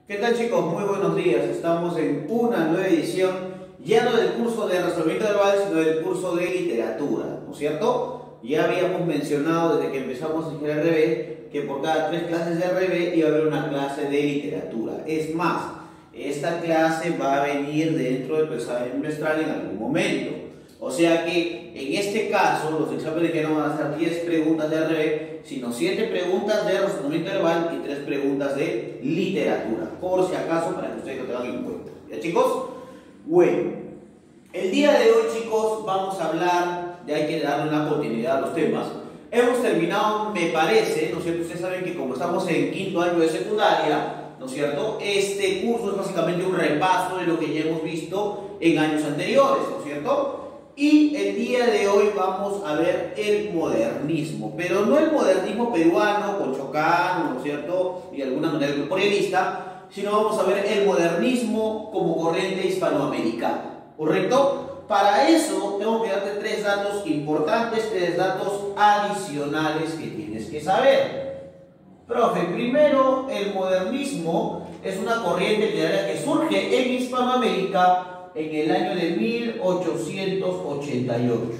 ¿Qué tal, chicos? Muy buenos días. Estamos en una nueva edición, ya no del curso de razonamiento verbal, sino del curso de literatura, ¿no es cierto? Ya habíamos mencionado desde que empezamos el RB que por cada 3 clases de RB iba a haber una clase de literatura. Es más, esta clase va a venir dentro del examen semestral en algún momento. O sea que en este caso los exámenes que no van a ser 10 preguntas de RB, sino 7 preguntas de razonamiento verbal y 3 preguntas de literatura, por si acaso, para que ustedes lo tengan en cuenta. ¿Ya, chicos? Bueno, el día de hoy, chicos, vamos a hablar, ya hay que darle una continuidad a los temas. Hemos terminado, me parece, ¿no es cierto? Ustedes saben que como estamos en quinto año de secundaria, ¿no es cierto? Este curso es básicamente un repaso de lo que ya hemos visto en años anteriores, ¿no es cierto? Y el día de hoy vamos a ver el modernismo, pero no el modernismo peruano con Chocano, ¿no es cierto? Y de alguna manera el grupo realista, sino vamos a ver el modernismo como corriente hispanoamericana, ¿correcto? Para eso tengo que darte 3 datos importantes, 3 datos adicionales que tienes que saber. Profe, primero, el modernismo es una corriente literaria que surge en Hispanoamérica en el año de 1888.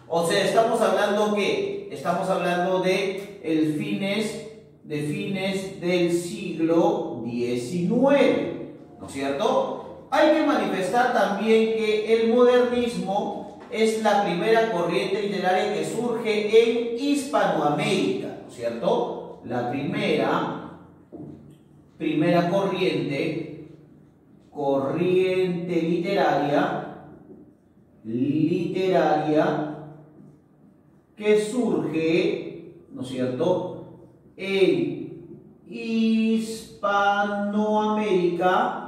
O sea, estamos hablando que estamos hablando de fines del siglo XIX, ¿no es cierto? Hay que manifestar también que el modernismo es la primera corriente literaria que surge en Hispanoamérica, ¿no es cierto? La primera corriente literaria que surge, ¿no es cierto?, en Hispanoamérica.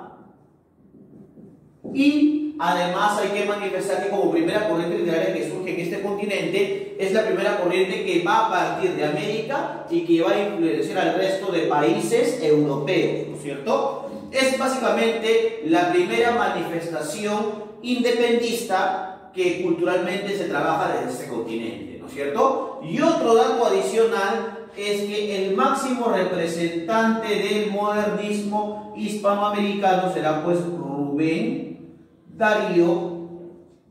Y además hay que manifestar que como primera corriente literaria que surge en este continente, es la primera corriente que va a partir de América y que va a influenciar al resto de países europeos, ¿no es cierto? Es básicamente la primera manifestación independentista que culturalmente se trabaja desde este continente, ¿no es cierto? Y otro dato adicional es que el máximo representante del modernismo hispanoamericano será pues Rubén Darío,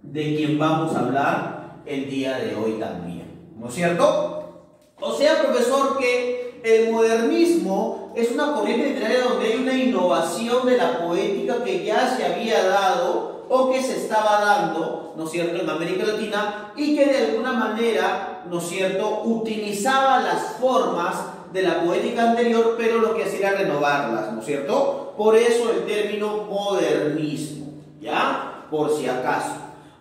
de quien vamos a hablar el día de hoy también, ¿no es cierto? O sea, profesor, que el modernismo es una corriente literaria donde hay una innovación de la poética que ya se había dado o que se estaba dando, ¿no es cierto?, en América Latina, y que de alguna manera, ¿no es cierto?, utilizaba las formas de la poética anterior, pero lo que hacía era renovarlas, ¿no es cierto? Por eso el término modernismo, ¿ya? Por si acaso.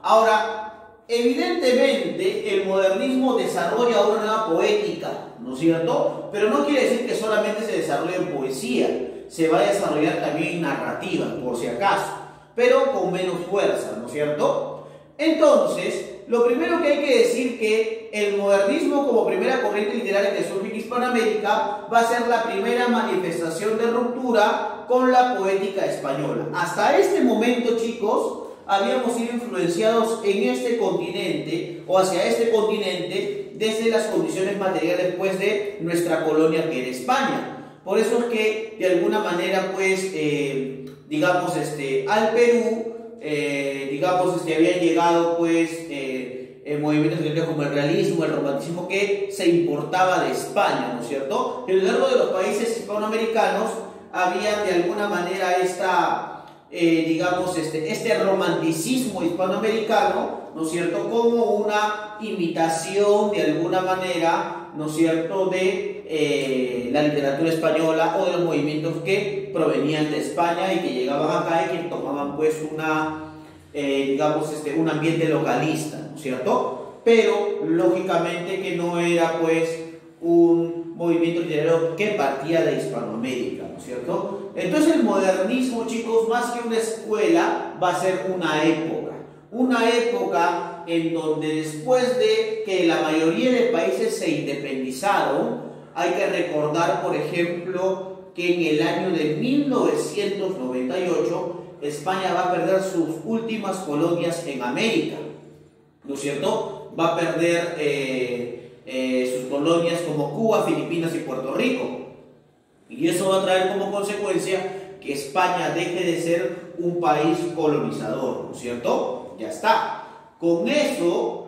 Ahora, evidentemente, el modernismo desarrolla una nueva poética, ¿no es cierto? Pero no quiere decir que solamente se desarrolle en poesía, se va a desarrollar también en narrativa, por si acaso, pero con menos fuerza, ¿no es cierto? Entonces, lo primero que hay que decir que el modernismo como primera corriente literaria que surge en Hispanoamérica va a ser la primera manifestación de ruptura con la poética española. Hasta este momento, chicos, habíamos sido influenciados en este continente o hacia este continente desde las condiciones materiales pues de nuestra colonia que era España. Por eso es que de alguna manera pues digamos al Perú digamos habían llegado pues movimientos como el realismo, el romanticismo que se importaba de España, ¿no es cierto? En el largo de los países hispanoamericanos había de alguna manera digamos este romanticismo hispanoamericano, ¿no es cierto?, como una imitación de alguna manera, ¿no es cierto?, de la literatura española o de los movimientos que provenían de España y que llegaban acá y que tomaban pues digamos un ambiente localista, ¿no es cierto? Pero lógicamente que no era pues un movimiento literario que partía de Hispanoamérica, ¿no es cierto? Entonces el modernismo, chicos, más que una escuela, va a ser una época en donde después de que la mayoría de países se independizaron, hay que recordar, por ejemplo, que en el año de 1998 España va a perder sus últimas colonias en América, ¿no es cierto? Va a perder sus colonias como Cuba, Filipinas y Puerto Rico. Y eso va a traer como consecuencia que que España deje de ser un país colonizador, ¿no es cierto? Ya está. Con eso,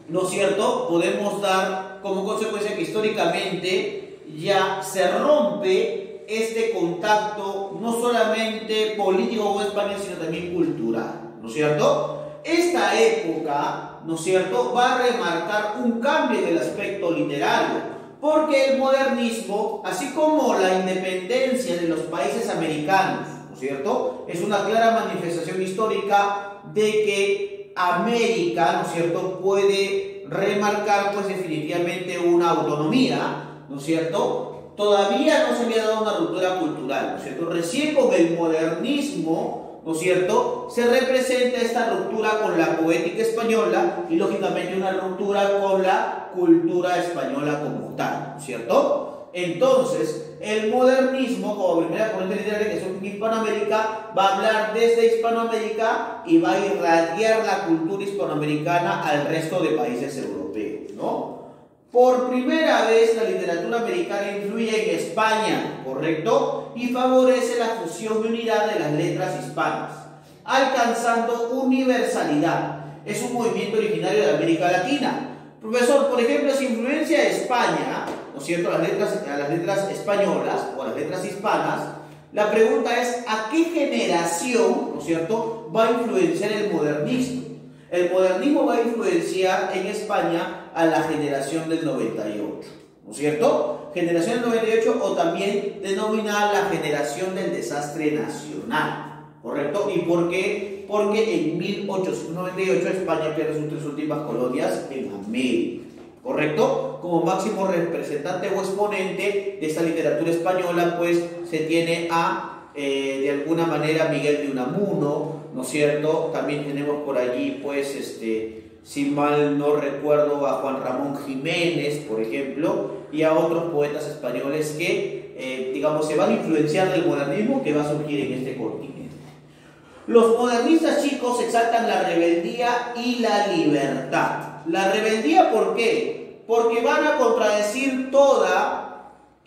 ¿no es cierto?, podemos dar como consecuencia que históricamente ya se rompe este contacto no solamente político con España, sino también cultural, ¿no es cierto? Esta época, ¿no es cierto?, va a remarcar un cambio en el aspecto literario, porque el modernismo, así como la independencia de los países americanos, ¿no es cierto?, es una clara manifestación histórica de que América, ¿no es cierto?, puede remarcar pues definitivamente una autonomía, ¿no es cierto? Todavía no se había dado una ruptura cultural, ¿no es cierto? Recién con el modernismo, ¿no es cierto?, se representa esta ruptura con la poética española y lógicamente una ruptura con la cultura española como tal, ¿no es cierto? Entonces, el modernismo como primera corriente literaria que surge en Hispanoamérica va a hablar desde Hispanoamérica y va a irradiar la cultura hispanoamericana al resto de países europeos, ¿no? Por primera vez la literatura americana influye en España, ¿correcto? Y favorece la fusión y unidad de las letras hispanas, alcanzando universalidad. Es un movimiento originario de América Latina. Profesor, por ejemplo, si influencia de España, ¿no es cierto?, a las letras españolas o a las letras hispanas, la pregunta es, ¿a qué generación, ¿no es cierto?, va a influenciar el modernismo? El modernismo va a influenciar en España a la generación del 98, ¿no es cierto? Generación del 98 o también denominada la generación del desastre nacional, ¿correcto? ¿Y por qué? Porque en 1898 España pierde sus 3 últimas colonias en América, ¿correcto? Como máximo representante o exponente de esta literatura española, pues se tiene a, de alguna manera, Miguel de Unamuno, ¿no es cierto? También tenemos por allí, pues, si mal no recuerdo, a Juan Ramón Jiménez, por ejemplo, y a otros poetas españoles que, digamos, se van a influenciar del modernismo que va a surgir en este continente. Los modernistas, chicos, exaltan la rebeldía y la libertad. La rebeldía, ¿por qué? Porque van a contradecir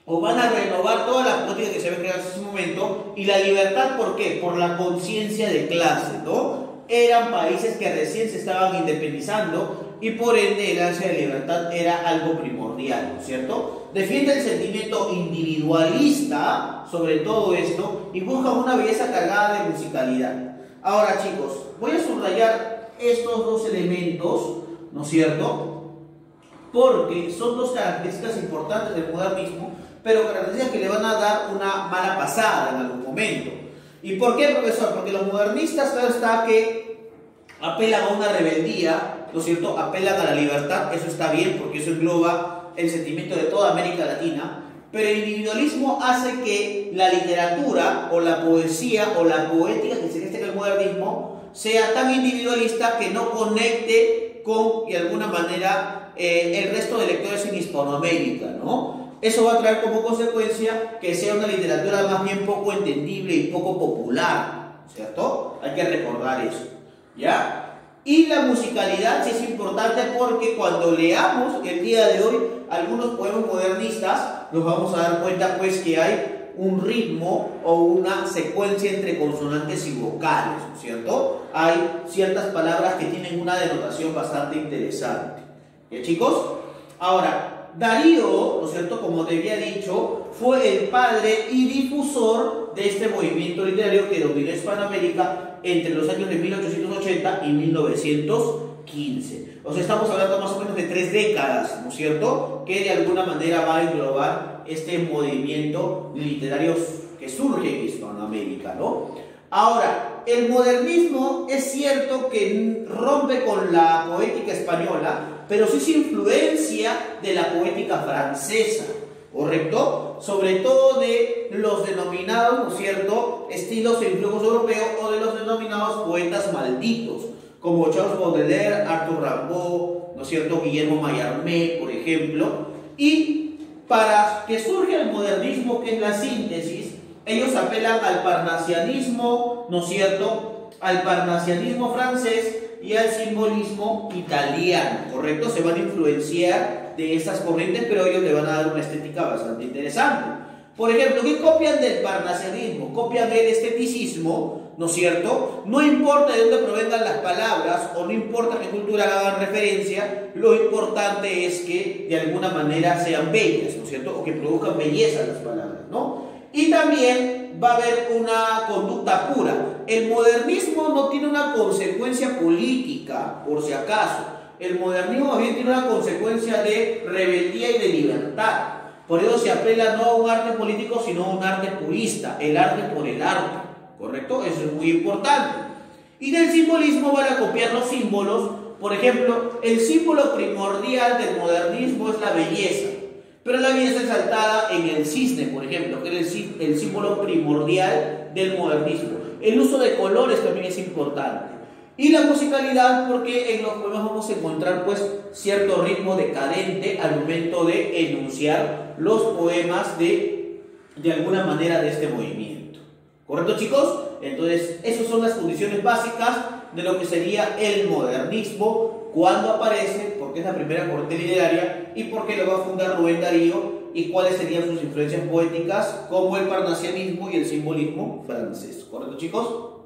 o van a renovar toda la política que se había creado en ese momento. Y la libertad, ¿por qué? Por la conciencia de clase, ¿no? Eran países que recién se estaban independizando y por ende el ansia de libertad era algo primordial, ¿no es cierto? Defiende el sentimiento individualista sobre todo esto y busca una belleza cargada de musicalidad. Ahora, chicos, voy a subrayar estos dos elementos, ¿no es cierto?, porque son dos características importantes del modernismo, pero características que le van a dar una mala pasada en algún momento. ¿Y por qué, profesor? Porque los modernistas, claro está, que apelan a una rebeldía, ¿no es cierto?, apelan a la libertad, eso está bien, porque eso engloba el sentimiento de toda América Latina, pero el individualismo hace que la literatura, o la poesía, o la poética que se gesta en el modernismo, sea tan individualista que no conecte con, de alguna manera, el resto de lectores en Hispanoamérica, ¿no? Eso va a traer como consecuencia que sea una literatura más bien poco entendible y poco popular, ¿cierto? Hay que recordar eso, ¿ya? Y la musicalidad sí es importante porque cuando leamos el día de hoy algunos poemas modernistas, nos vamos a dar cuenta pues que hay un ritmo o una secuencia entre consonantes y vocales, ¿no es cierto? Hay ciertas palabras que tienen una denotación bastante interesante. ¿Ya, chicos? Ahora, Darío, ¿no es cierto?, como te había dicho, fue el padre y difusor de este movimiento literario que dominó Hispanoamérica entre los años de 1880 y 1915. O sea, estamos hablando más o menos de 3 décadas, ¿no es cierto?, que de alguna manera va a englobar este movimiento literario que surge en Hispanoamérica, ¿no? Ahora, el modernismo es cierto que rompe con la poética española, pero sí se influencia de la poética francesa, ¿correcto? Sobre todo de los denominados, ¿no es cierto?, estilos e influjos europeos o de los denominados poetas malditos, como Charles Baudelaire, Arthur Rimbaud, ¿no es cierto?, Guillermo Mallarmé, por ejemplo. Y para que surja el modernismo, que es la síntesis, ellos apelan al parnasianismo, ¿no es cierto?, al parnasianismo francés y al simbolismo italiano, ¿correcto? Se van a influenciar de estas corrientes, pero ellos le van a dar una estética bastante interesante. Por ejemplo, ¿qué copian del parnasianismo? Copian el esteticismo, ¿no es cierto? No importa de dónde provengan las palabras o no importa qué cultura hagan referencia, lo importante es que de alguna manera sean bellas, ¿no es cierto? O que produzcan belleza las palabras, ¿no? Y también va a haber una conducta pura. El modernismo no tiene una consecuencia política, por si acaso. El modernismo más bien tiene una consecuencia de rebeldía y de libertad. Por eso se apela no a un arte político, sino a un arte purista, el arte por el arte, ¿correcto? Eso es muy importante. Y del simbolismo van a copiar los símbolos. Por ejemplo, el símbolo primordial del modernismo es la belleza, pero la belleza exaltada en el cisne, por ejemplo, que es el símbolo primordial del modernismo. El uso de colores también es importante. Y la musicalidad, porque en los poemas vamos a encontrar pues cierto ritmo decadente al momento de enunciar los poemas de alguna manera de este movimiento. ¿Correcto, chicos? Entonces, esas son las condiciones básicas de lo que sería el modernismo, cuándo aparece, porque es la primera corriente literaria y por qué lo va a fundar Rubén Darío y cuáles serían sus influencias poéticas como el parnasianismo y el simbolismo francés. ¿Correcto, chicos?